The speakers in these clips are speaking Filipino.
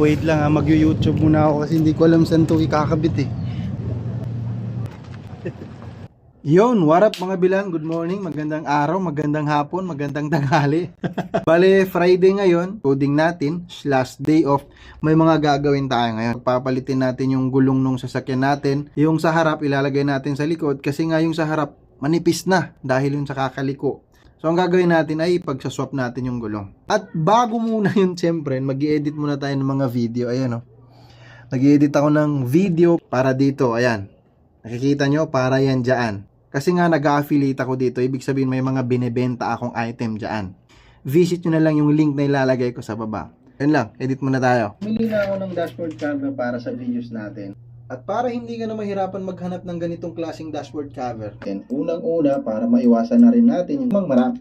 Wait lang mag-YouTube muna ako kasi hindi ko alam saan to ikakabit eh. Yon, what up mga bilan? Good morning, magandang araw, magandang hapon, magandang tanghali. Bale, Friday ngayon, coding natin, last day off. May mga gagawin tayo ngayon. Papalitin natin yung gulong nung sasakyan natin. Yung sa harap, ilalagay natin sa likod kasi nga yung sa harap, manipis na dahil yung sa kakaliko. So, ang gagawin natin ay pagsaswap natin yung gulong. At bago muna yun, siyempre, mag-i-edit muna tayo ng mga video. Ayan o. Mag-i-edit ako ng video para dito. Ayan. Nakikita nyo, para yan dyan. Kasi nga nag-affiliate ako dito, ibig sabihin may mga binebenta akong item dyan. Visit nyo na lang yung link na ilalagay ko sa baba. Yan lang, edit muna tayo. Bumili na ako ng dashboard cover para sa videos natin. At para hindi ka na mahirapan maghanap ng ganitong klaseng dashboard cover. And unang-una, para maiwasan na rin natin yung marami.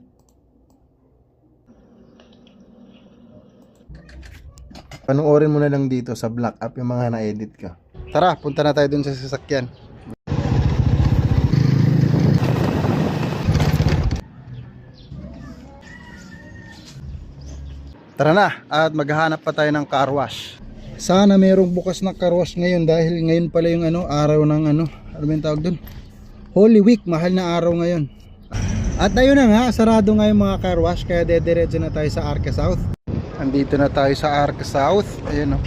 Panoorin mo na lang dito sa black up yung mga na-edit ka. Tara, punta na tayo dun sa sasakyan. Tara na, at maghahanap pa tayo ng car wash. Sana merong bukas na car wash ngayon dahil ngayon pala yung araw ng ano ba yung tawag doon? Holy Week, mahal na araw ngayon. At ayun na nga, sarado nga yung mga car wash kaya dediretso na tayo sa Arca South. Andito na tayo sa Arca South. Ayun oh.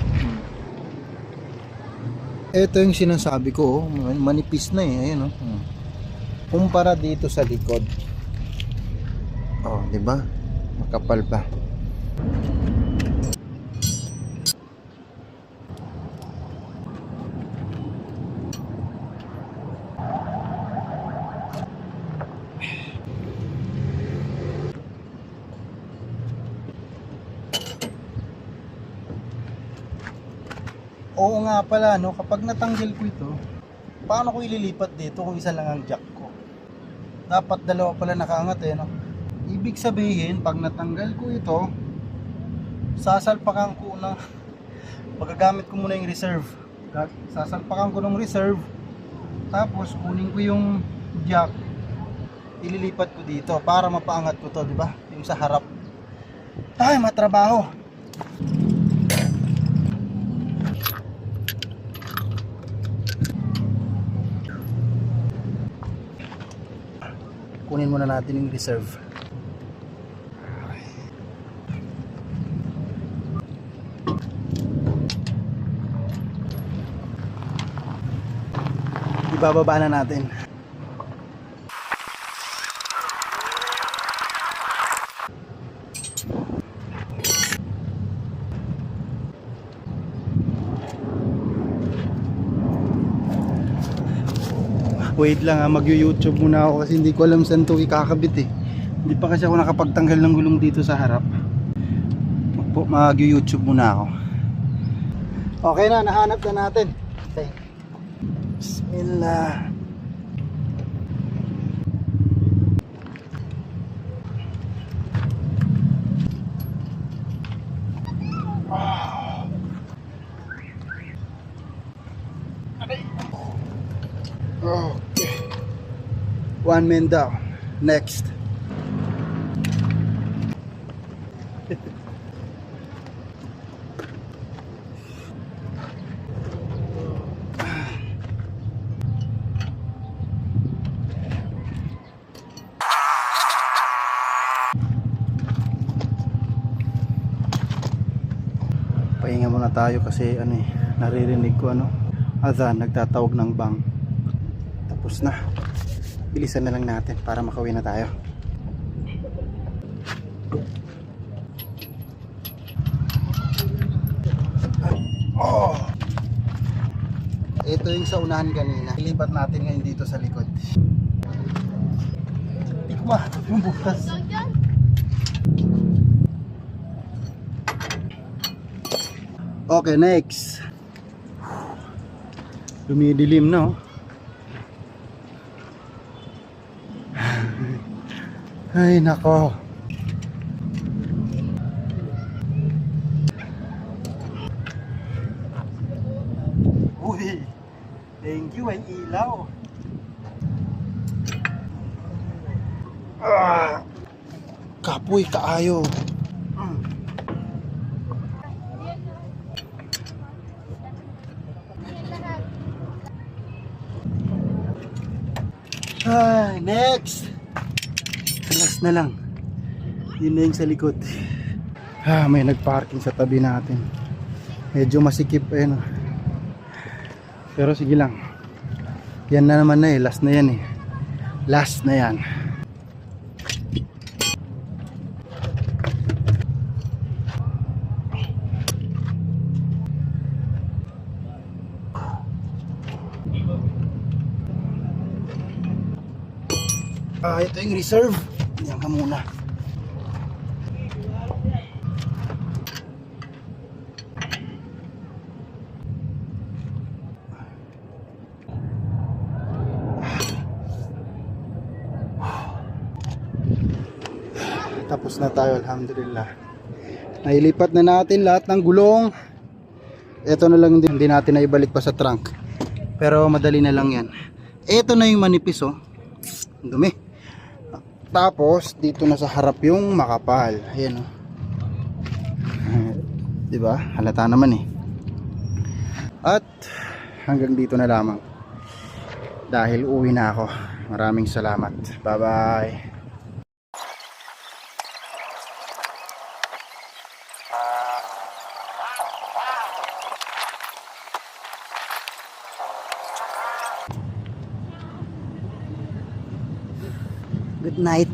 Ito yung sinasabi ko, manipis na eh, ayun oh. Kumpara dito sa likod. Oh, di ba? Makapal pa. Oo nga pala no, kapag natanggal ko ito, paano ko ililipat dito kung isa lang ang jack ko? Dapat dalawa pala nakaangat eh no. Ibig sabihin, pag natanggal ko ito, sasalpakan ko na, magagamit ko muna yung reserve. Sasalpakan ko ng reserve, tapos kunin ko yung jack, ililipat ko dito para mapaangat ko to, di ba? Yung sa harap. Ay, matrabaho. Kunin muna natin yung reserve. Ibababa na natin. Wait lang mag-YouTube muna ako kasi hindi ko alam saan to ikakabit eh. Hindi pa kasi ako nakapagtanggal ng gulong dito sa harap. Mag-YouTube muna ako. Okay na, nahanap na natin. Okay. Bismillah. Okay. One man down. Next. Pahinga muna tayo kasi naririnig ko adhan, nagtatawag ng bang. Tapos na. Bilisan na lang natin para makauwi na tayo. Oh. Ito yung sa unahan kanina. Ilipat natin ngayon dito sa likod. Hindi ko yung bukas. Okay, next. Lumidilim na oh. Ay nako. Uy, thank you ay ilaw. Kapoy kaayo. Next! Last na lang. Yun na yung sa likod. May nagparking sa tabi natin. Medyo masikip no. Pero sige lang. Yan na naman na last na yan Last na yan. Ito yung reserve. Yan ka muna. Tapos na tayo, alhamdulillah. Nailipat na natin lahat ng gulong. Ito na lang hindi natin naibalik pa sa trunk. Pero madali na lang yan. Ito na yung manipis Ang dumi. Tapos dito na sa harap yung makapal. Ayan diba? Halata naman At hanggang dito na lamang. Dahil uwi na ako. Maraming salamat. Bye bye. Good night.